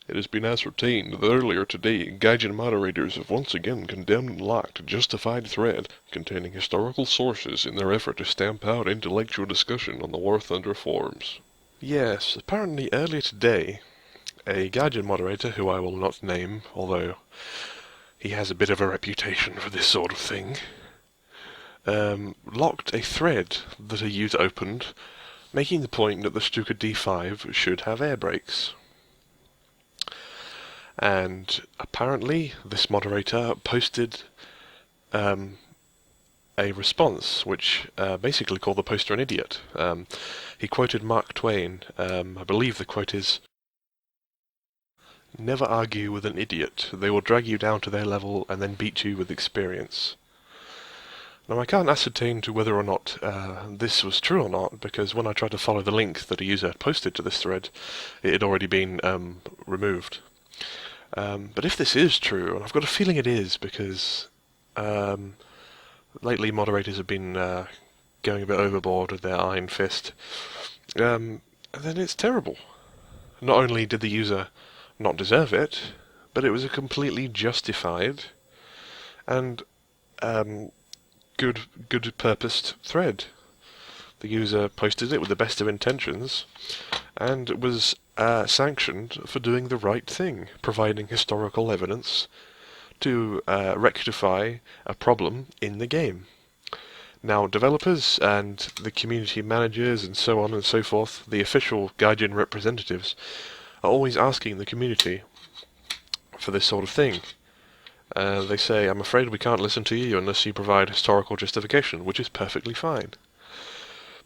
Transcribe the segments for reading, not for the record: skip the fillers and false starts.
It has been ascertained that earlier today, Gaijin moderators have once again condemned and locked a justified thread containing historical sources in their effort to stamp out intellectual discussion on the War Thunder forums. Yes, apparently earlier today, a Gaijin moderator, who I will not name, although he has a bit of a reputation for this sort of thing, locked a thread that a user opened, making the point that the Stuka D5 should have air brakes. And apparently this moderator posted a response which basically called the poster an idiot. He quoted Mark Twain. I believe the quote is, "Never argue with an idiot. They will drag you down to their level and then beat you with experience." Now I can't ascertain to whether or not this was true or not, because when I tried to follow the link that a user had posted to this thread, it had already been removed. But if this is true, and I've got a feeling it is, because lately moderators have been going a bit overboard with their iron fist, then it's terrible. Not only did the user not deserve it, but it was a completely justified and good purposed thread. The user posted it with the best of intentions, and was sanctioned for doing the right thing, providing historical evidence to rectify a problem in the game. Now, developers and the community managers and so on and so forth, the official Gaijin representatives, are always asking the community for this sort of thing. They say, "I'm afraid we can't listen to you unless you provide historical justification," which is perfectly fine.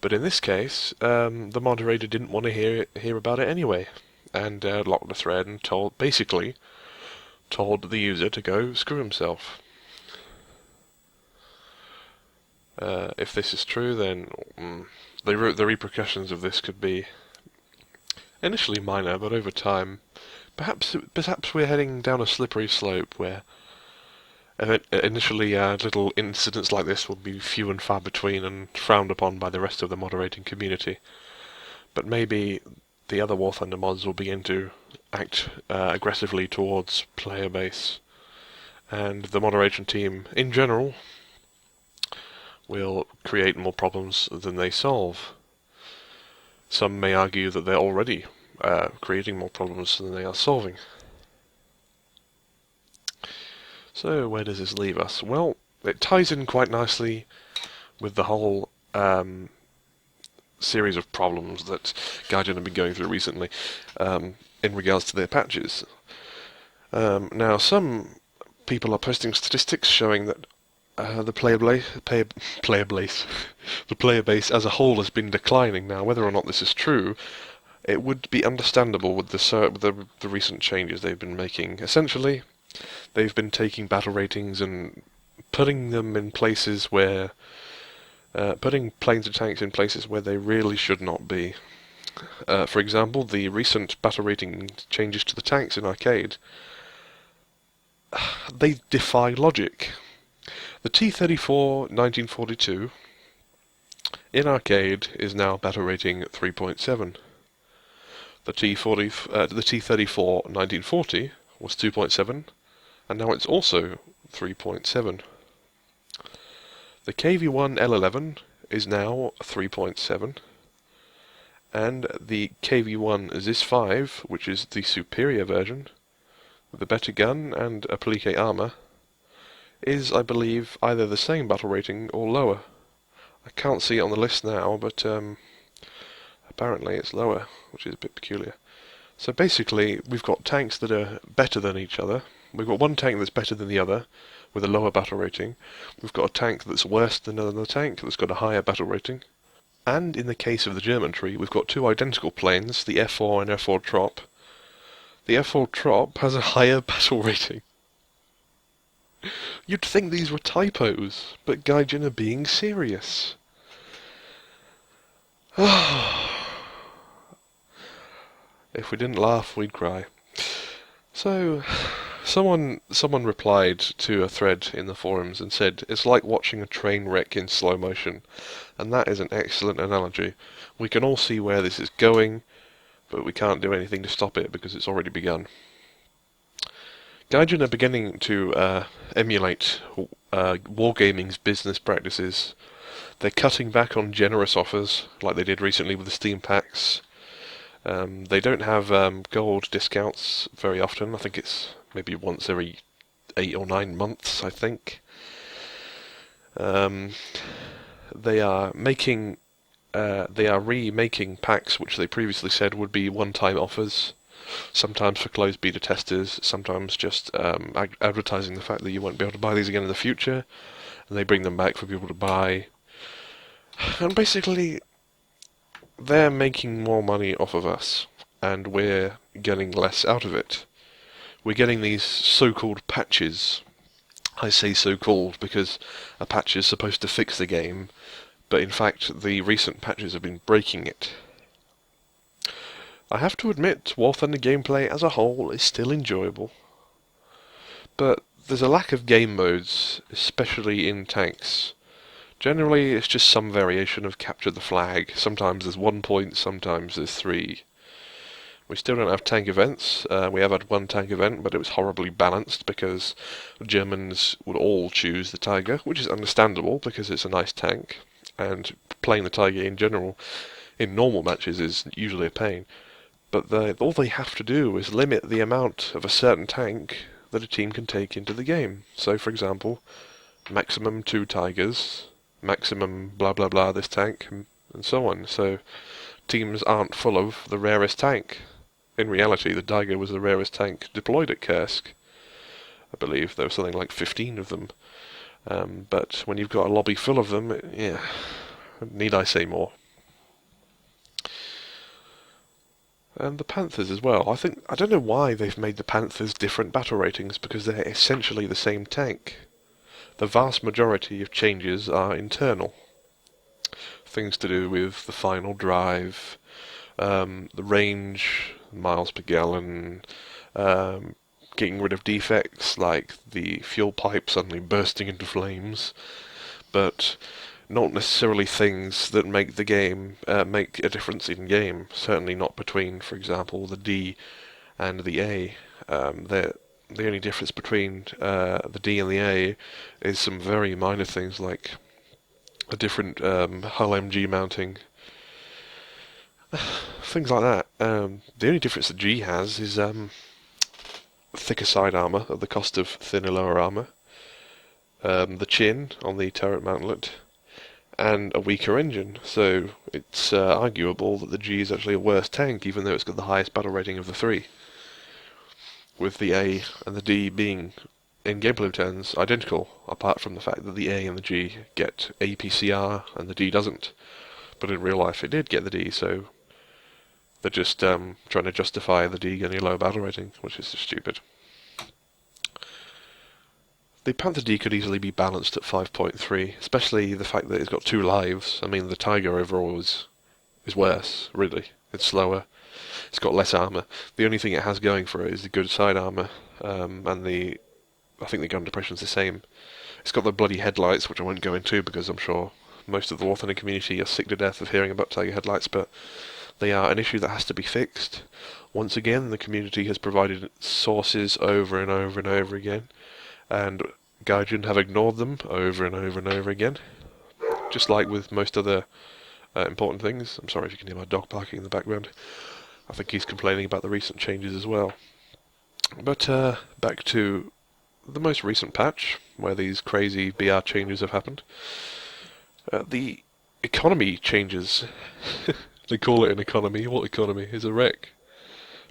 But in this case, the moderator didn't want to hear about it anyway, and locked the thread and basically told the user to go screw himself. If this is true, then the repercussions of this could be initially minor, but over time, perhaps we're heading down a slippery slope where initially little incidents like this will be few and far between and frowned upon by the rest of the moderating community. But maybe the other War Thunder mods will begin to act aggressively towards player base, and the moderation team in general will create more problems than they solve. Some may argue that they're already creating more problems than they are solving. So where does this leave us? Well, it ties in quite nicely with the whole series of problems that Gaijin have been going through recently in regards to their patches. Now, some people are posting statistics showing that the player base as a whole has been declining. Now, whether or not this is true, it would be understandable with the recent changes they've been making. Essentially, they've been taking battle ratings and putting them in places where putting planes and tanks in places where they really should not be. For example, the recent battle rating changes to the tanks in arcade, they defy logic. The T-34 1942 in arcade is now battle rating 3.7. The T-34 1940 was 2.7, and now it's also 3.7. The KV-1 L11 is now 3.7, and the KV-1 ZIS-5, which is the superior version, with a better gun and applique armor, is, I believe, either the same battle rating or lower. I can't see it on the list now, but apparently it's lower, which is a bit peculiar. So basically, we've got tanks that are better than each other. We've got one tank that's better than the other, with a lower battle rating. We've got a tank that's worse than another tank that's got a higher battle rating. And in the case of the German tree, we've got two identical planes, the F4 and F4 Trop. The F4 Trop has a higher battle rating. You'd think these were typos, but Gaijin are being serious. If we didn't laugh, we'd cry. So, someone replied to a thread in the forums and said, "It's like watching a train wreck in slow motion." And that is an excellent analogy. We can all see where this is going, but we can't do anything to stop it because it's already begun. Gaijin are beginning to emulate wargaming's business practices. They're cutting back on generous offers, like they did recently with the Steam packs. They don't have gold discounts very often. I think it's maybe once every 8 or 9 months, I think. They are remaking packs which they previously said would be one-time offers, sometimes for closed beta testers, sometimes just advertising the fact that you won't be able to buy these again in the future, and they bring them back for people to buy. And basically, they're making more money off of us, and we're getting less out of it. We're getting these so-called patches. I say so-called because a patch is supposed to fix the game, but in fact the recent patches have been breaking it. I have to admit, War Thunder gameplay as a whole is still enjoyable, but there's a lack of game modes, especially in tanks. Generally, it's just some variation of capture the flag. Sometimes there's 1 point, sometimes there's 3. We still don't have tank events. We have had one tank event, but it was horribly balanced because the Germans would all choose the Tiger, which is understandable because it's a nice tank, and playing the Tiger in general in normal matches is usually a pain. But all they have to do is limit the amount of a certain tank that a team can take into the game. So, for example, maximum 2 Tigers, maximum blah blah blah this tank, and so on. So teams aren't full of the rarest tank. In reality, the Tiger was the rarest tank deployed at Kursk. I believe there was something like 15 of them. But when you've got a lobby full of them, yeah, need I say more? And the Panthers as well. I don't know why they've made the Panthers different battle ratings, because they're essentially the same tank. The vast majority of changes are internal. Things to do with the final drive, the range, miles per gallon, getting rid of defects like the fuel pipe suddenly bursting into flames, but not necessarily things that make the game make a difference in game. Certainly not between, for example, the D and the A. The only difference between the D and the A is some very minor things like a different hull MG mounting. Things like that. The only difference that G has is thicker side armour at the cost of thinner lower armour, the chin on the turret mountlet, and a weaker engine. So it's arguable that the G is actually a worse tank, even though it's got the highest battle rating of the 3. With the A and the D being, in gameplay terms, identical, apart from the fact that the A and the G get APCR and the D doesn't. But in real life it did get the D, so they're just trying to justify the D getting a low battle rating, which is just stupid. The Panther D could easily be balanced at 5.3, especially the fact that it's got 2 lives. I mean, the Tiger overall is worse, really. It's slower. It's got less armour. The only thing it has going for it is the good side armour, and I think the gun depression's the same. It's got the bloody headlights, which I won't go into because I'm sure most of the War Thunder community are sick to death of hearing about Tiger headlights, but they are an issue that has to be fixed. Once again, the community has provided sources over and over and over again, and Gaijin have ignored them over and over and over again. Just like with most other important things. I'm sorry if you can hear my dog barking in the background. I think he's complaining about the recent changes as well. But back to the most recent patch, where these crazy BR changes have happened. The economy changes. They call it an economy. What economy? It's a wreck.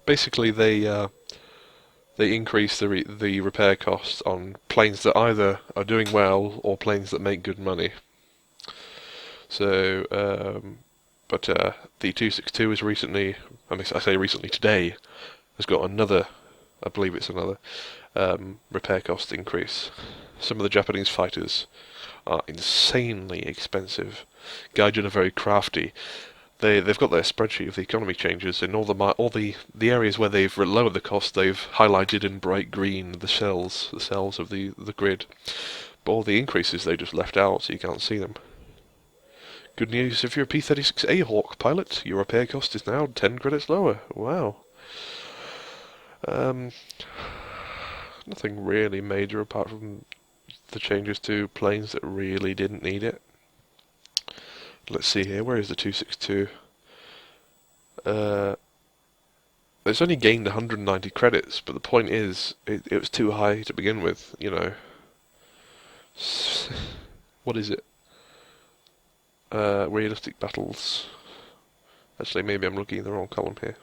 Basically, they increase the repair costs on planes that either are doing well or planes that make good money. So, but the 262 is recently, I say recently, today, has got another, I believe it's another, repair cost increase. Some of the Japanese fighters are insanely expensive. Gaijin are very crafty. They've got their spreadsheet of the economy changes, and all the areas where they've lowered the cost, they've highlighted in bright green the cells of the grid. But all the increases they just left out, so you can't see them. Good news if you're a P-36A Hawk pilot, your repair cost is now 10 credits lower. Wow. Nothing really major apart from the changes to planes that really didn't need it. Let's see here, where is the 262? It's only gained 190 credits, but the point is, it was too high to begin with, you know. What is it? Realistic battles. Actually, maybe I'm looking in the wrong column here.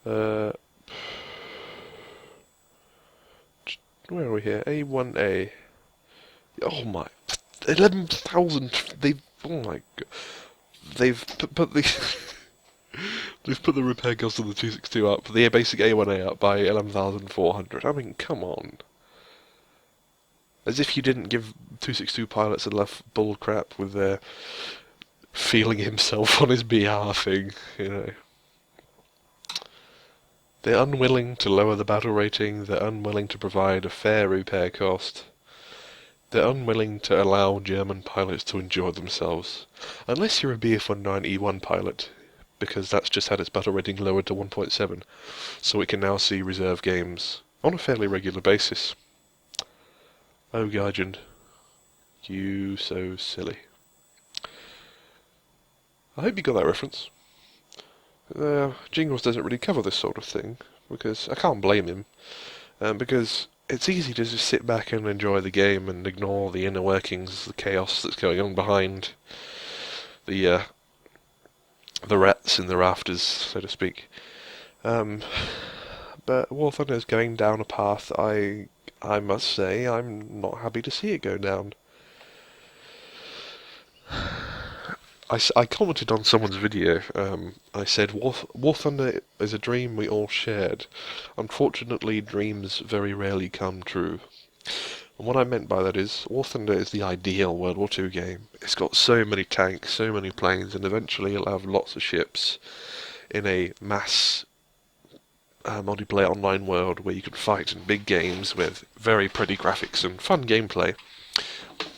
Where are we here? A1A. Oh my, 11,000. Oh my god. They've put the they've put the repair cost of the 262 up, the basic A1A up by 11,400. I mean, come on. As if you didn't give 262 pilots enough bull crap with their feeling himself on his BR thing, you know. They're unwilling to lower the battle rating, they're unwilling to provide a fair repair cost. They're unwilling to allow German pilots to enjoy themselves. Unless you're a BF-19E1 pilot, because that's just had its battle rating lowered to 1.7, so it can now see reserve games on a fairly regular basis. Oh, Gaijin, you so silly. I hope you got that reference. Jingles doesn't really cover this sort of thing, because I can't blame him, because it's easy to just sit back and enjoy the game and ignore the inner workings, the chaos that's going on behind the rats in the rafters, so to speak. But War Thunder is going down a path I must say I'm not happy to see it go down. I commented on someone's video. I said, War Thunder is a dream we all shared. Unfortunately, dreams very rarely come true. And what I meant by that is, War Thunder is the ideal World War II game. It's got so many tanks, so many planes, and eventually it'll have lots of ships in a mass multiplayer online world where you can fight in big games with very pretty graphics and fun gameplay.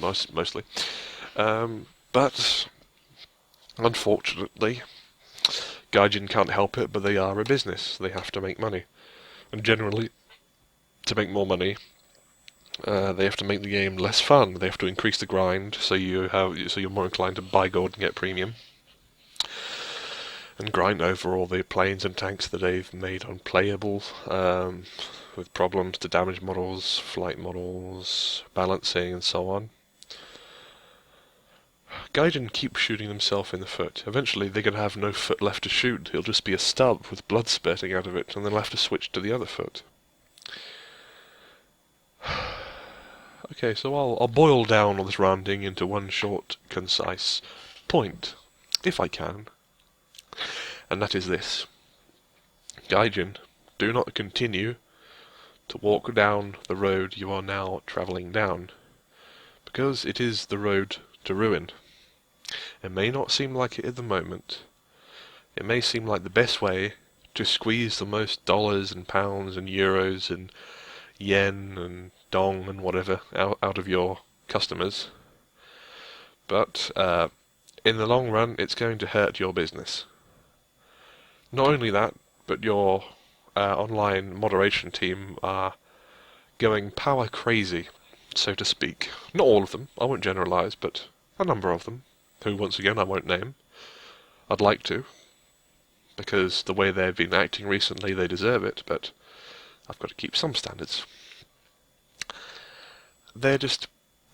Mostly. But unfortunately, Gaijin can't help it, but they are a business. They have to make money. And generally, to make more money, they have to make the game less fun. They have to increase the grind, so you're more inclined to buy gold and get premium. And grind over all the planes and tanks that they've made unplayable, with problems to damage models, flight models, balancing, and so on. Gaijin keeps shooting himself in the foot. Eventually they're going to have no foot left to shoot. It'll just be a stub with blood spurting out of it, and they'll have to switch to the other foot. Okay, so I'll boil down all this ranting into one short, concise point, if I can. And that is this. Gaijin, do not continue to walk down the road you are now travelling down, because it is the road to ruin. It may not seem like it at the moment. It may seem like the best way to squeeze the most dollars and pounds and euros and yen and dong and whatever out of your customers. But in the long run, it's going to hurt your business. Not only that, but your online moderation team are going power crazy, so to speak. Not all of them, I won't generalise, but a number of them, who once again I won't name. I'd like to, because the way they've been acting recently, they deserve it, but I've got to keep some standards. They're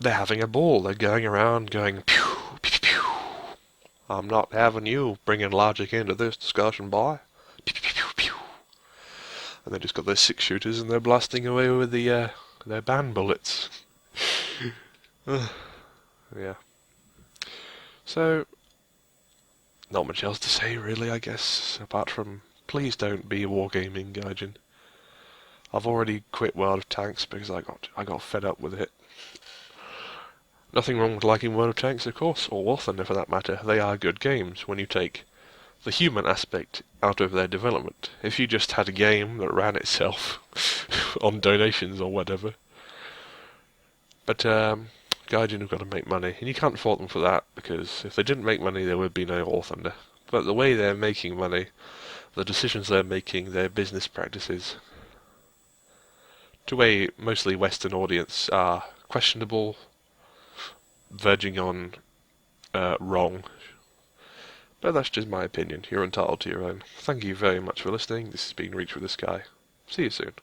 having a ball. They're going around going, pew, pew, pew, pew. I'm not having you bringing logic into this discussion, boy. Pew, pew, pew, pew. And they just got their 6-shooters and they're blasting away with their band bullets. Yeah. So, not much else to say really, I guess, apart from please don't be wargaming, Gaijin. I've already quit World of Tanks because I got fed up with it. Nothing wrong with liking World of Tanks, of course, or War Thunder for that matter. They are good games when you take the human aspect out of their development. If you just had a game that ran itself on donations or whatever. But Gaijin have got to make money, and you can't fault them for that, because if they didn't make money there would be no War Thunder. But the way they're making money, the decisions they're making, their business practices, to a mostly Western audience are questionable, verging on wrong. But that's just my opinion. You're entitled to your own. Thank you very much for listening. This has been Reach for the Sky. See you soon.